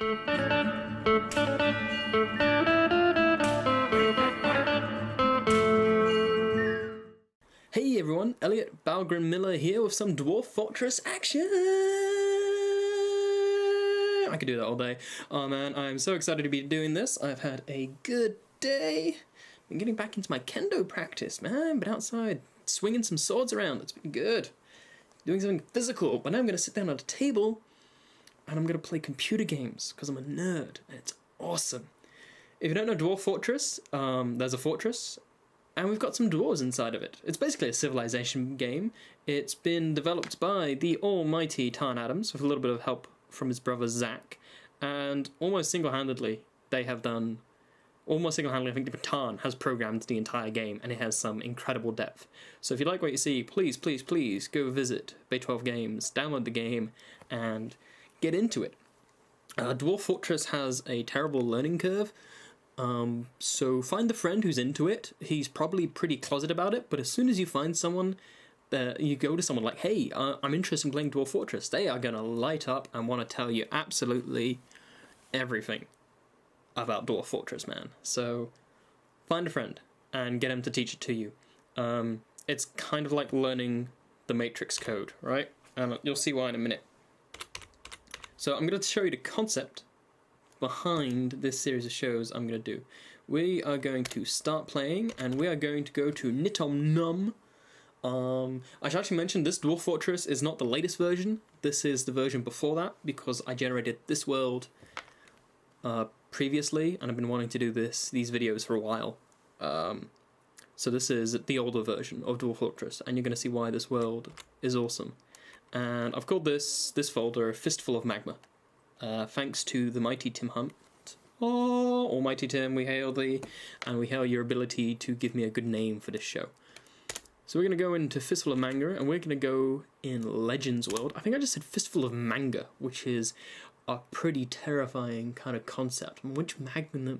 Hey everyone, Elliot Balgren Miller here with some Dwarf Fortress action! I could do that all day. Oh man, I'm so excited to be doing this. I've had a good day. Been getting back into my kendo practice, man. Been outside swinging some swords around. It's been good. Doing something physical, but now I'm going to sit down at a table and I'm going to play computer games because I'm a nerd and it's awesome. If you don't know Dwarf Fortress, there's a fortress and we've got some dwarves inside of it. It's basically a civilization game. It's been developed by the almighty Tarn Adams with a little bit of help from his brother Zach, and almost single-handedly I think Tarn has programmed the entire game, and it has some incredible depth. So if you like what you see, please go visit Bay 12 Games, download the game, and get into it. Dwarf Fortress has a terrible learning curve, so find the friend who's into it. He's probably pretty closeted about it, but as soon as you find someone, you go to someone like, hey, I'm interested in playing Dwarf Fortress, they are going to light up and want to tell you absolutely everything about Dwarf Fortress, man. So find a friend and get him to teach it to you. It's kind of like learning the Matrix code, right? And you'll see why in a minute. So I'm going to show you the concept behind this series of shows I'm going to do. We are going to start playing and we are going to go to Nitom Num. I should actually mention this Dwarf Fortress is not the latest version. This is the version before that because I generated this world previously and I've been wanting to do these videos for a while. So this is the older version of Dwarf Fortress and you're going to see why this world is awesome. And I've called this folder Fistful of Magma. Thanks to the mighty Tim Hunt. Oh, almighty Tim, we hail thee, and we hail your ability to give me a good name for this show. So we're going to go into Fistful of Manga, and we're going to go in Legends World. I think I just said Fistful of Manga, which is a pretty terrifying kind of concept. Which Magnas?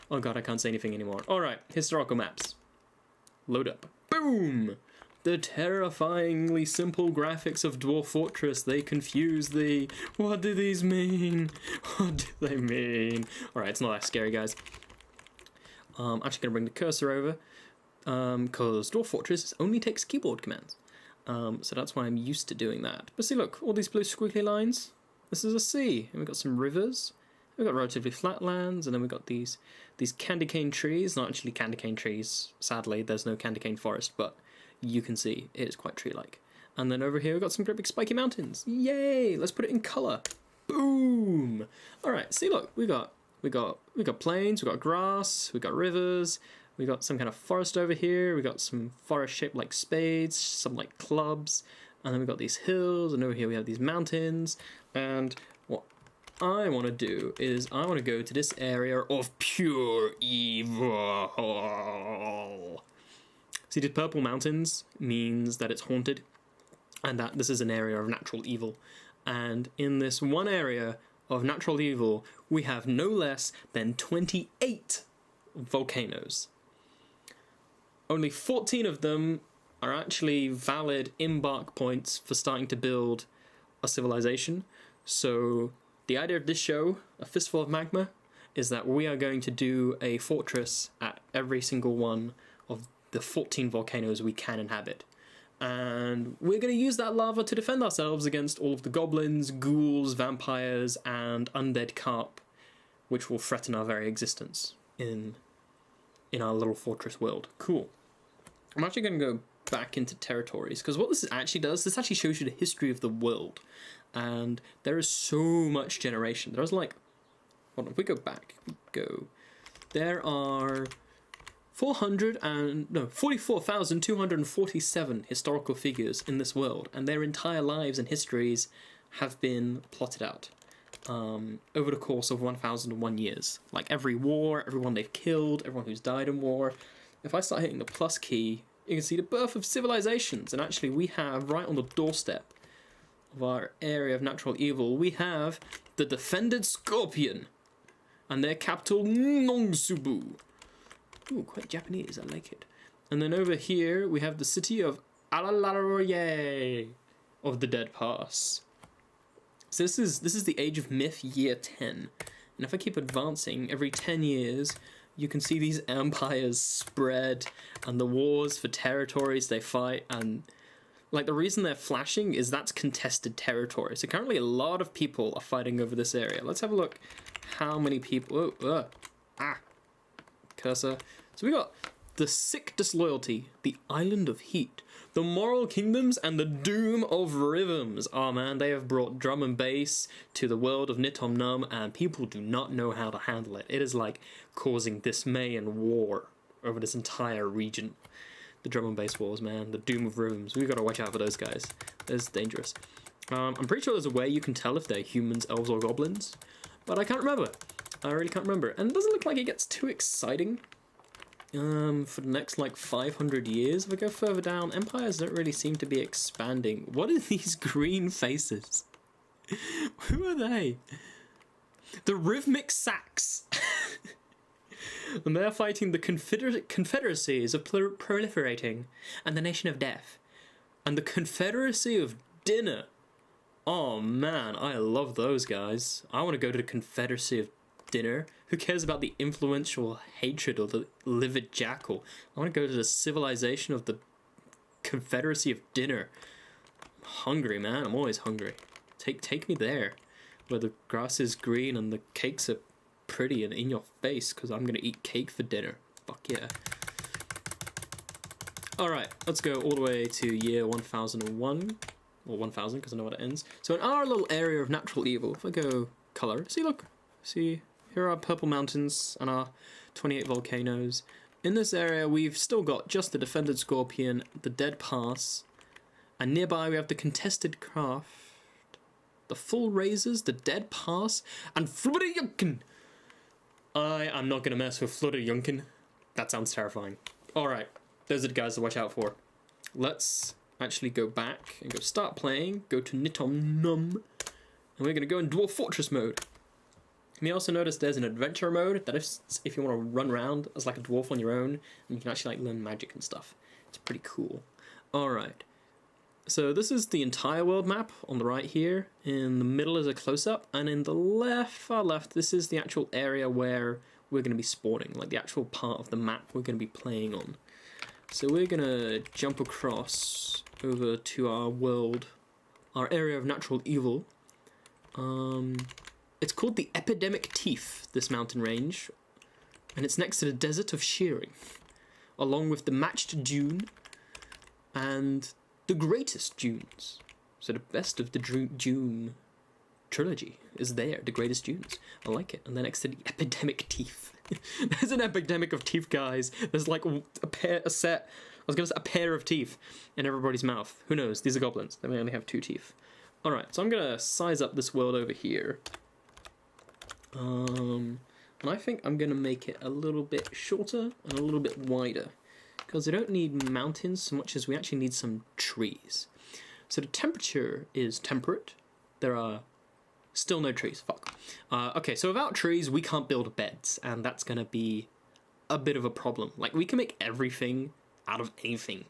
Oh god, I can't say anything anymore. Alright, historical maps. Load up. Boom! The terrifyingly simple graphics of Dwarf Fortress, they confuse thee. What do these mean? What do they mean? Alright, it's not that scary, guys. I'm actually going to bring the cursor over, because Dwarf Fortress only takes keyboard commands. So that's why I'm used to doing that. But see, look, all these blue squiggly lines, this is a sea. And we've got some rivers, we've got relatively flat lands, and then we've got these candy cane trees. Not actually candy cane trees, sadly, there's no candy cane forest, but you can see it is quite tree-like. And then over here we've got some great big spiky mountains. Yay! Let's put it in colour. Boom! Alright, see, look, we got plains, we got grass, we got rivers, we got some kind of forest over here, we got some forest shaped like spades, some like clubs, and then we got these hills, and over here we have these mountains. And what I want to do is I want to go to this area of pure evil. See, the purple mountains means that it's haunted, and that this is an area of natural evil. And in this one area of natural evil, we have no less than 28 volcanoes. Only 14 of them are actually valid embark points for starting to build a civilization. So the idea of this show, A Fistful of Magma, is that we are going to do a fortress at every single one of the 14 volcanoes we can inhabit. And we're going to use that lava to defend ourselves against all of the goblins, ghouls, vampires, and undead carp, which will threaten our very existence in our little fortress world. Cool. I'm actually going to go back into territories, because what this actually does, this actually shows you the history of the world. And there is so much generation. There's like, hold on, if we go back, there are 44,247 historical figures in this world, and their entire lives and histories have been plotted out over the course of 1,001 years. Like every war, everyone they've killed, everyone who's died in war. If I start hitting the plus key, you can see the birth of civilizations, and actually we have, right on the doorstep of our area of natural evil, we have the Defended Scorpion, and their capital, Nongsubu. Ooh, quite Japanese, I like it. And then over here, we have the city of Alalaroye of the Dead Pass. So this is the Age of Myth year 10. And if I keep advancing, every 10 years, you can see these empires spread and the wars for territories they fight. And like the reason they're flashing is that's contested territory. So currently a lot of people are fighting over this area. Let's have a look how many people... Cursor. So we got the Sick Disloyalty, the Island of Heat, the Moral Kingdoms, and the Doom of Rhythms. Oh man, they have brought drum and bass to the world of Nitom Num, and people do not know how to handle it. It is like causing dismay and war over this entire region. The drum and bass wars, man. The Doom of Rhythms. We've got to watch out for those guys. That's dangerous. I'm pretty sure there's a way you can tell if they're humans, elves, or goblins, but I can't remember. I really can't remember. And it doesn't look like it gets too exciting. For the next like 500 years. If I go further down, empires don't really seem to be expanding. What are these green faces? Who are they? The Rhythmic Sacs. And they're fighting the confederacies of proliferating and the Nation of Death. And the Confederacy of Dinner. Oh man, I love those guys. I want to go to the Confederacy of Dinner. Who cares about the influential hatred of the livid jackal? I want to go to the civilization of the Confederacy of Dinner. I'm hungry, man. I'm always hungry. Take me there, where the grass is green and the cakes are pretty and in your face, because I'm gonna eat cake for dinner. Fuck yeah. Alright, let's go all the way to year 1001. Or 1000, because I know what it ends. So in our little area of natural evil, if I go color, see, look, see, here are our purple mountains and our 28 volcanoes. In this area, we've still got just the defended scorpion, the dead pass, and nearby we have the contested craft, the full razors, the dead pass, and Fludderjunken. I am not going to mess with Fludderjunken. That sounds terrifying. Alright, those are the guys to watch out for. Let's actually go back and go start playing, go to Nitom Num, and we're going to go in Dwarf Fortress mode. You may also notice there's an adventure mode that if you want to run around as like a dwarf on your own, and you can actually like learn magic and stuff. It's pretty cool. Alright, so this is the entire world map on the right here. In the middle is a close-up, and in the left, far left, this is the actual area where we're going to be spawning, like the actual part of the map we're going to be playing on. So we're going to jump across over to our world, our area of natural evil. It's called the Epidemic Teeth, this mountain range, and it's next to the Desert of Shearing, along with the Matched Dune and the Greatest Dunes. So the best of the Dune trilogy is there, the Greatest Dunes. I like it. And then next to the Epidemic Teeth. There's an epidemic of teeth, guys. There's like a pair of teeth in everybody's mouth. Who knows? These are goblins. They may only have 2 teeth. Alright, so I'm going to size up this world over here. And I think I'm going to make it a little bit shorter and a little bit wider, because we don't need mountains so much as we actually need some trees. So the temperature is temperate. There are still no trees. Fuck. Okay, so without trees, we can't build beds, and that's going to be a bit of a problem. Like, we can make everything out of anything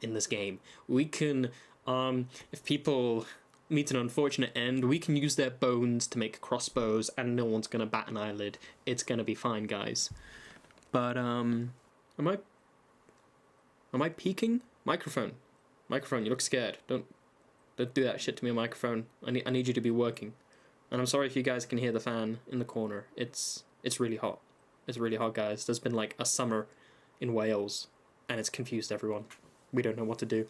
in this game. We can, if people meet an unfortunate end, we can use their bones to make crossbows, and no one's gonna bat an eyelid. It's gonna be fine, guys. But am I peeking? Microphone, you look scared. Don't do that shit to me, microphone. I need you to be working. And I'm sorry if you guys can hear the fan in the corner. It's really hot. It's really hot, guys. There's been like a summer in Wales, and it's confused everyone. We don't know what to do.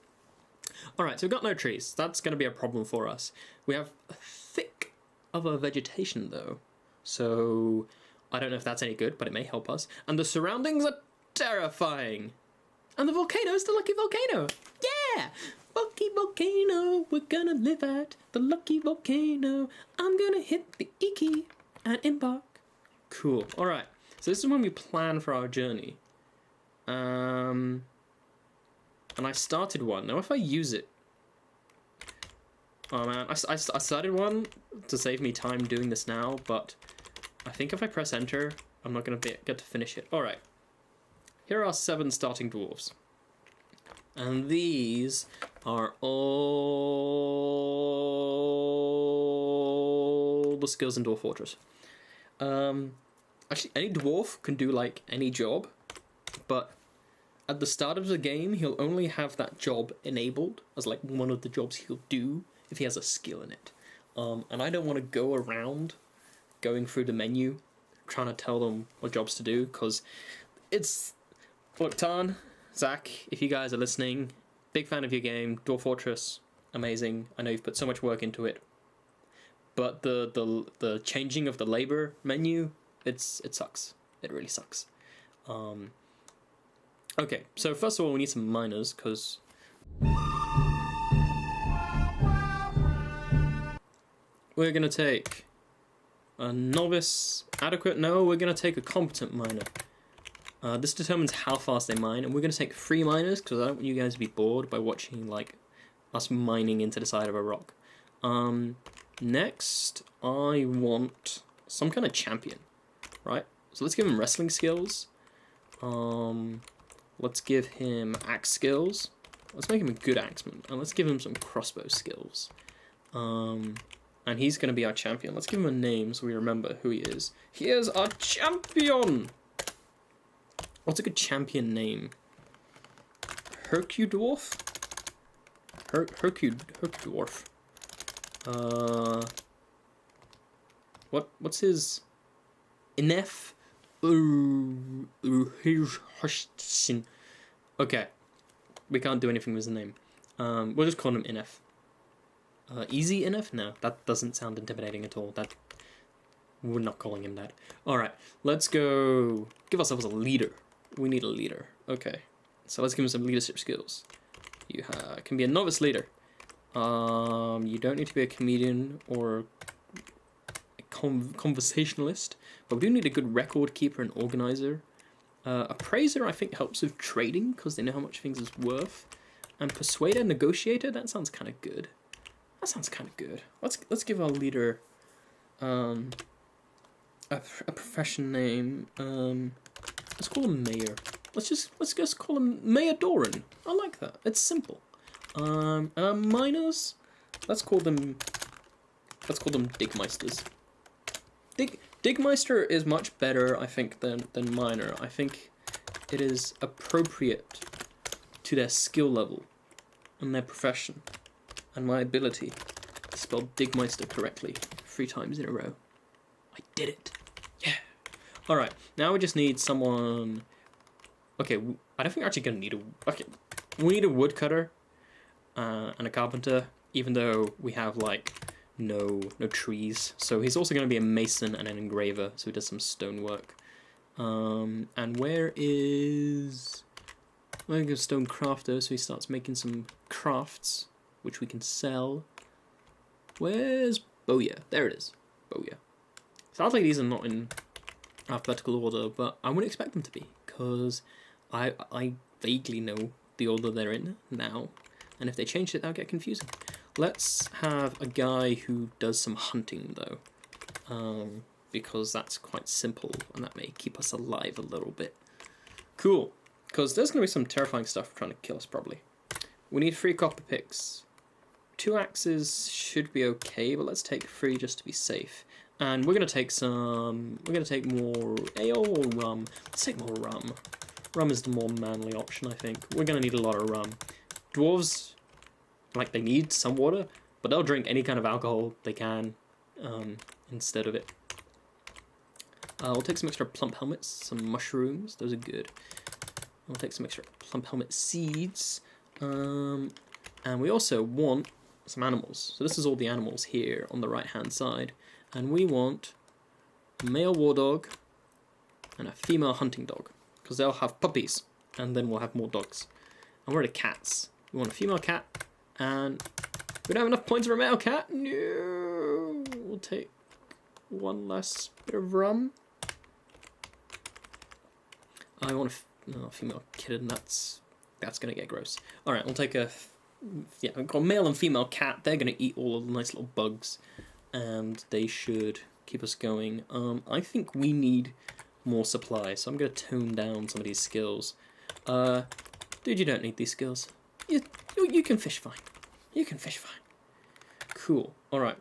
Alright, so we've got no trees. That's going to be a problem for us. We have thick other vegetation, though. So I don't know if that's any good, but it may help us. And the surroundings are terrifying. And the volcano is the lucky volcano. Yeah! Lucky volcano, we're gonna live at the lucky volcano. I'm gonna hit the E key and embark. Cool. Alright, so this is when we plan for our journey. And I started one. Now if I use it... Oh man, I started one to save me time doing this now, but I think if I press enter, I'm not going to get to finish it. Alright. Here are 7 starting dwarves. And these are all the skills in Dwarf Fortress. Actually, any dwarf can do like any job, but at the start of the game, he'll only have that job enabled as like one of the jobs he'll do if he has a skill in it. And I don't want to go around going through the menu trying to tell them what jobs to do, because it's... Look, Tarn, Zach, if you guys are listening, big fan of your game, Dwarf Fortress, amazing. I know you've put so much work into it. But the changing of the labor menu, it sucks. It really sucks. Okay, so first of all, we need some miners, because... We're going to take a novice, adequate, no, we're going to take a competent miner. This determines how fast they mine, and we're going to take 3 miners, because I don't want you guys to be bored by watching, like, us mining into the side of a rock. Next, I want some kind of champion, right? So let's give him wrestling skills. Let's give him axe skills. Let's make him a good axeman. And let's give him some crossbow skills. And he's going to be our champion. Let's give him a name so we remember who he is. He is our champion! What's a good champion name? Hercudwarf? Hercudwarf. What's his... Inef? Okay, we can't do anything with his name. We'll just call him Inef. Easy Inef? No, that doesn't sound intimidating at all. We're not calling him that. Alright, let's go give ourselves a leader. We need a leader. Okay, so let's give him some leadership skills. You can be a novice leader. You don't need to be a comedian or a conversationalist, but we do need a good record keeper and organizer. Appraiser, I think, helps with trading because they know how much things is worth. And persuader, negotiator, that sounds kind of good. That sounds kind of good. Let's give our leader a profession name. Let's call him Mayor. Let's just call him Mayor Doran. I like that. It's simple. Miners, let's call them Digmeisters. Digmeister is much better, I think, than miner. I think it is appropriate to their skill level and their profession and my ability to spell Digmeister correctly 3 times in a row. I did it. Yeah. Alright, now we just need someone... Okay, I don't think we're actually going to need a... Okay, we need a woodcutter and a carpenter, even though we have, like, no trees. So he's also going to be a mason and an engraver, so he does some stonework. And where is... Well, we go stone crafter, so he starts making some crafts, which we can sell. Where's Bowyer? There it is. Bowyer. Sounds like these are not in alphabetical order, but I wouldn't expect them to be, because I vaguely know the order they're in now, and if they change it, that'll get confusing. Let's have a guy who does some hunting, though, because that's quite simple, and that may keep us alive a little bit. Cool, because there's going to be some terrifying stuff trying to kill us, probably. We need 3 copper picks. 2 axes should be okay, but let's take 3 just to be safe. And we're going to take some... We're going to take more ale or rum. Let's take more rum. Rum is the more manly option, I think. We're going to need a lot of rum. Dwarves, like, they need some water, but they'll drink any kind of alcohol they can instead of it. We'll take some extra plump helmets, some mushrooms. Those are good. We'll take some extra plump helmet seeds. And we also want some animals. So this is all the animals here on the right-hand side. And we want a male war dog and a female hunting dog, because they'll have puppies, and then we'll have more dogs. And where are the cats? We want a female cat, and we don't have enough points for a male cat. No, we'll take 1 less bit of rum. I want a female kitten. That's gonna get gross. All right, we'll take a I've got a male and female cat. They're gonna eat all of the nice little bugs, and they should keep us going. I think we need more supply, so I'm going to tone down some of these skills. Dude, you don't need these skills. You can fish fine. You can fish fine. Cool. Alright.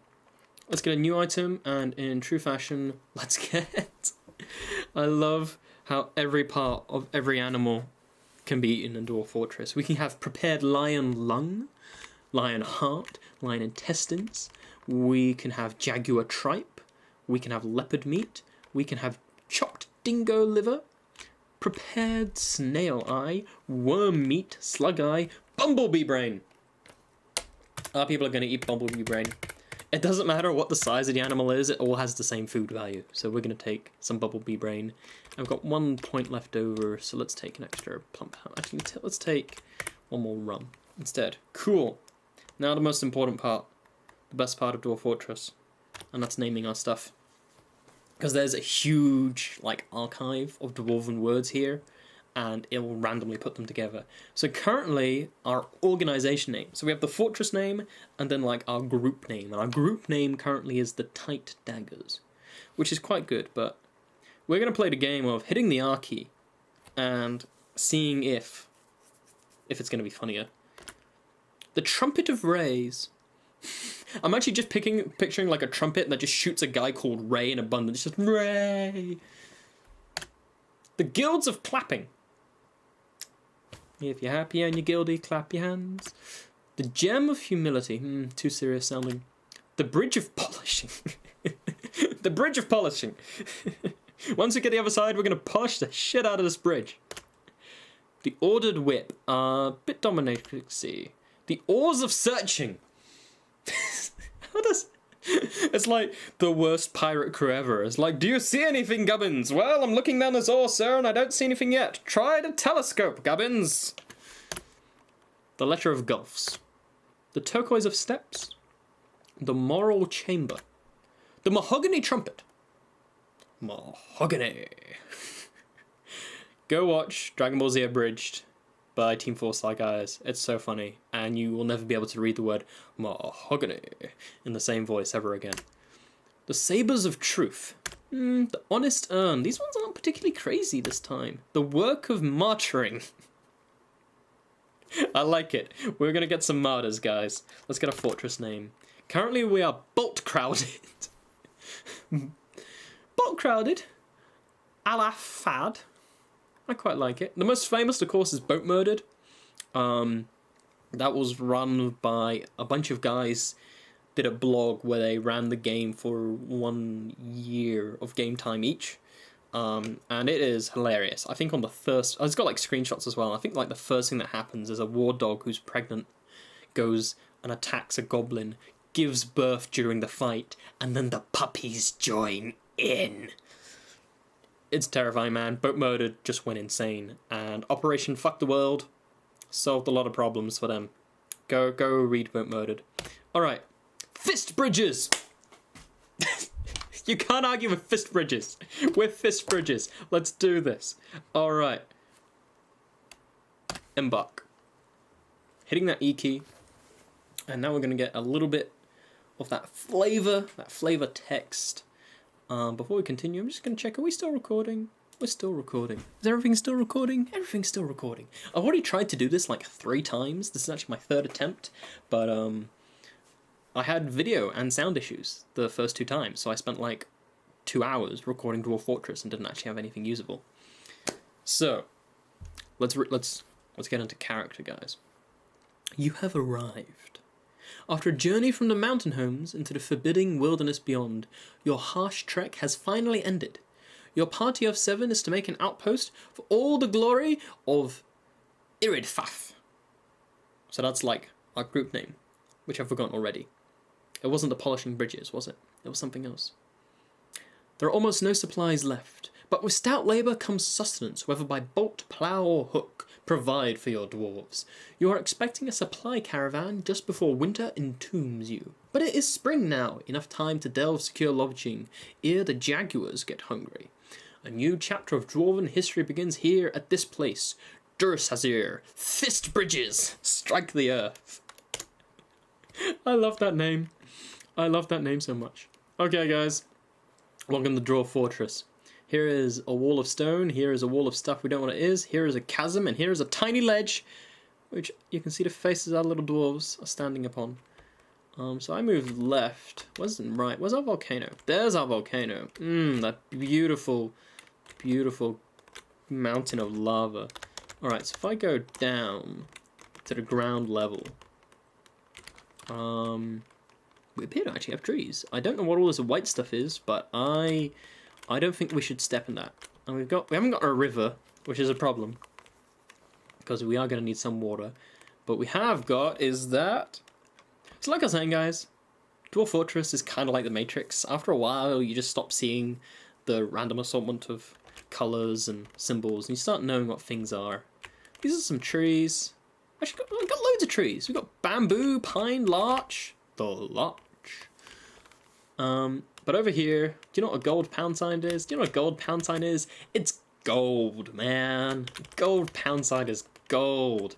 Let's get a new item, and in true fashion, let's get... I love how every part of every animal can be eaten in Dwarf Fortress. We can have prepared lion lung, lion heart, lion intestines. We can have jaguar tripe. We can have leopard meat. We can have chopped dingo liver, prepared snail eye, worm meat, slug eye, bumblebee brain. Our people are going to eat bumblebee brain. It doesn't matter what the size of the animal is, it all has the same food value. So we're going to take some bumblebee brain. I've got 1 point left over, so let's take an extra plump. Actually, let's take 1 more rum instead. Cool. Now the most important part. The best part of Dwarf Fortress. And that's naming our stuff. Because there's a huge, like, archive of dwarven words here, and it will randomly put them together. So currently, our organization name. So we have the fortress name, and then, like, our group name. And our group name currently is the Tight Daggers, which is quite good, but we're going to play the game of hitting the R key and seeing if it's going to be funnier. The Trumpet of Rays. I'm actually just picturing like a trumpet that just shoots a guy called Ray in abundance. Just Ray. The Guilds of Clapping. If you're happy and you're guilty, clap your hands. The Gem of Humility. Too serious sounding. The Bridge of Polishing. The Bridge of Polishing. Once we get the other side, we're going to polish the shit out of this bridge. The Ordered Whip. Bit dominatrixy. The Oars of Searching. It's like the worst pirate crew ever. It's like, do you see anything, Gubbins? Well, I'm looking down this oar, sir, and I don't see anything yet. Try the telescope, Gubbins. The Letter of Gulfs. The Turquoise of Steps. The Moral Chamber. The Mahogany Trumpet. Mahogany. Go watch Dragon Ball Z Abridged by Team Force Guys. It's so funny, and you will never be able to read the word mahogany in the same voice ever again. The Sabers of Truth. The Honest Urn. These ones aren't particularly crazy this time. The Work of Martyring. I like it. We're gonna get some martyrs, guys. Let's get a fortress name. Currently we are bolt crowded. Bolt crowded. A la fad. I quite like it. The most famous, of course, is Boat Murdered. That was run by a bunch of guys, did a blog where they ran the game for 1 year of game time each. And it is hilarious. I think on the first... It's got, like, screenshots as well. I think, like, the first thing that happens is a war dog who's pregnant goes and attacks a goblin, gives birth during the fight, and then the puppies join in. It's terrifying, man. Boat Murdered just went insane. And Operation Fuck the World solved a lot of problems for them. Go read Boat Murdered. Alright. FISTBRIDGES! You can't argue with FISTBRIDGES. We're FISTBRIDGES. Let's do this. Alright. Embark. Hitting that E key. And now we're going to get a little bit of that flavor text. Before we continue, I'm just going to check, are we still recording? We're still recording. Is everything still recording? Everything's still recording. I've already tried to do this like 3 times. This is actually my 3rd attempt. But, I had video and sound issues the first 2 times. So I spent like 2 hours recording Dwarf Fortress and didn't actually have anything usable. So, let's get into character, guys. You have arrived. After a journey from the mountain homes into the forbidding wilderness beyond, your harsh trek has finally ended. Your party of 7 is to make an outpost for all the glory of Iridfaf. So that's like our group name, which I've forgotten already. It wasn't the Polishing Bridges, was it? It was something else. There are almost no supplies left, but with stout labour comes sustenance, whether by bolt, plough or hook. Provide for your dwarves. You are expecting a supply caravan just before winter entombs you. But it is spring now, enough time to delve secure lodging, ere the jaguars get hungry. A new chapter of dwarven history begins here at this place. Dursazir, FISTBRIDGES, strike the earth. I love that name. I love that name so much. Okay, guys. Welcome to Dwarf Fortress. Here is a wall of stone, here is a wall of stuff we don't know what it is, here is a chasm, and here is a tiny ledge, which you can see the faces our little dwarves are standing upon. So I moved left. Wasn't right. Where's our volcano? There's our volcano. That beautiful, beautiful mountain of lava. Alright, so if I go down to the ground level, we appear to actually have trees. I don't know what all this white stuff is, but I don't think we should step in that. And we haven't got a river, which is a problem, because we are going to need some water. But we have got is that. So like I was saying, guys, Dwarf Fortress is kind of like the Matrix. After a while, you just stop seeing the random assortment of colours and symbols, and you start knowing what things are. These are some trees. Actually, we've got loads of trees. We've got bamboo, pine, larch. The larch. But over here, do you know what a gold pound sign is? Do you know what a gold pound sign is? It's gold, man. Gold pound sign is gold.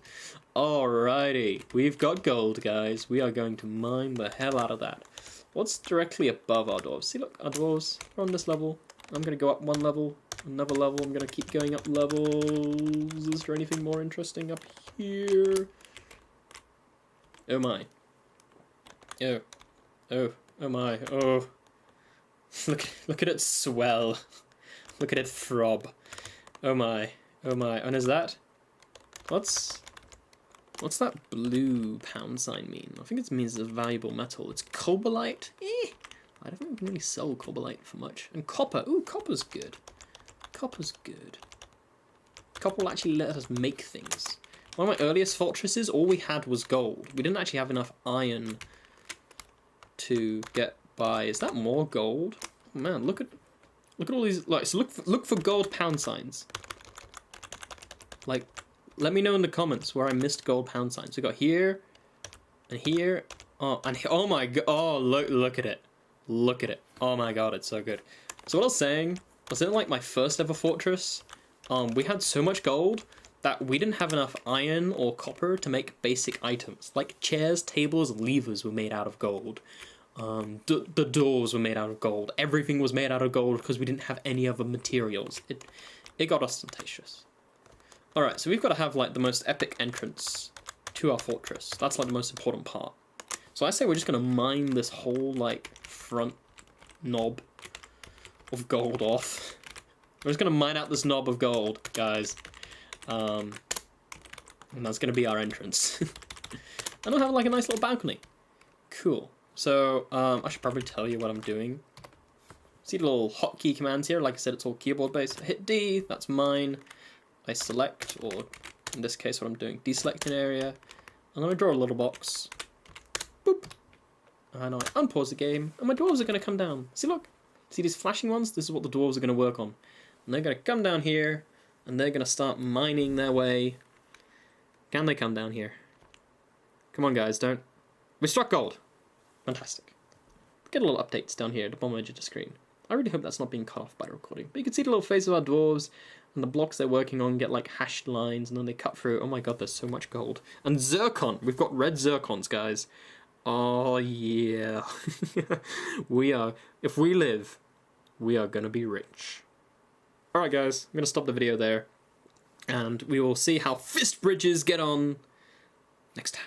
Alrighty, we've got gold, guys. We are going to mine the hell out of that. What's directly above our dwarves? See, look, our dwarves are on this level. I'm going to go up one level, another level. I'm going to keep going up levels. Is there anything more interesting up here? Oh my. Oh. Oh. Oh my. Oh. Look at it swell. Look at it throb. Oh my. Oh my. And is that? What's that blue pound sign mean? I think it means it's a valuable metal. It's cobalite? I don't think we can really sell cobalite for much. And copper. Ooh, copper's good. Copper's good. Copper will actually let us make things. One of my earliest fortresses, all we had was gold. We didn't actually have enough iron to get by. Is that more gold? Oh man, look at all these. Like, so look for gold pound signs. Like, let me know in the comments where I missed gold pound signs. We got here and here. Oh, and oh my god! Oh, look at it! Look at it! Oh my god, it's so good. So what I was saying was, in like my first ever fortress, we had so much gold that we didn't have enough iron or copper to make basic items. Like chairs, tables, and levers were made out of gold. The doors were made out of gold. Everything was made out of gold because we didn't have any other materials. It got ostentatious. Alright, so we've got to have like the most epic entrance to our fortress. That's like the most important part. So I say we're just going to mine this whole like front knob of gold off. We're just going to mine out this knob of gold, guys. And that's going to be our entrance. And I'll have like a nice little balcony. Cool. So I should probably tell you what I'm doing. See the little hotkey commands here? Like I said, it's all keyboard based. I hit D, that's mine. I select, or in this case what I'm doing, deselect an area. I'm going to draw a little box. Boop. And I unpause the game, and my dwarves are going to come down. See, look. See these flashing ones? This is what the dwarves are going to work on. And they're going to come down here, and they're going to start mining their way. Can they come down here? Come on, guys, don't. We struck gold. Fantastic. Get a little updates down here at the bottom edge of the screen. I really hope that's not being cut off by the recording. But you can see the little face of our dwarves, and the blocks they're working on get like hashed lines, and then they cut through. Oh my god, there's so much gold. And zircon! We've got red zircons, guys. Oh yeah. We are, if we live, we are gonna be rich. Alright guys, I'm gonna stop the video there, and we will see how FISTBRIDGES get on next time.